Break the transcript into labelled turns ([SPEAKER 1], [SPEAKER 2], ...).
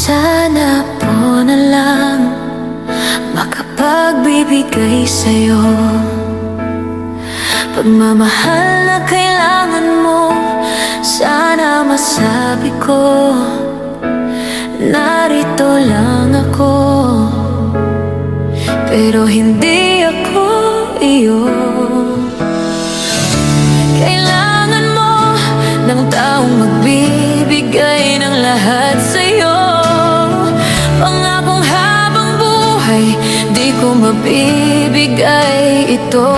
[SPEAKER 1] Sana po na lang makapagbibigay sa'yo pagmamahal na kailangan mo. Sana masabi ko, narito lang ako, pero hindi ako iyo. Kailangan mo ng taong magbibigay ng lahat sa'yo. Pangakong habang buhay, di ko mabibigay ito.